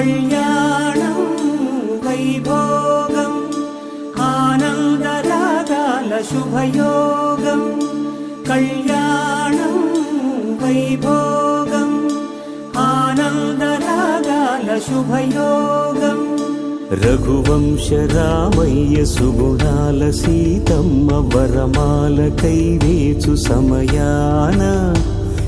కళ్యాణం వైభోగం ఆనందరాగాల శుభయోగం కళ్యాణం వైభోగం ఆనందరాగాల శుభయోగం రఘువంశ రామయ్య సుగుణాల సీతమ్మ వరమాల కైవేచు సమయాన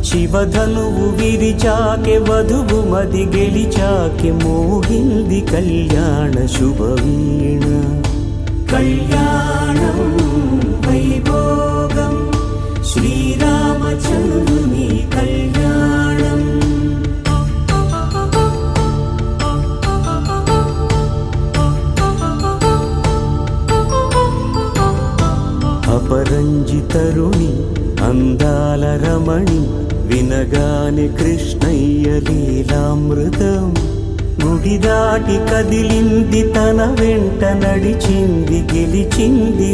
శివధనువు విరిచాకె వధువు మది గెలిచాకె మోగింది కళ్యాణ శుభవీణ కళ్యాణం వైభోగం శ్రీరామచంద్రుని కళ్యాణం అపరంజి తరుణి అందాల రమణి వినగానే కృష్ణయ్య లీలామృతం గుడి దాటి కదిలింది తన వెంట నడిచింది గెలిచింది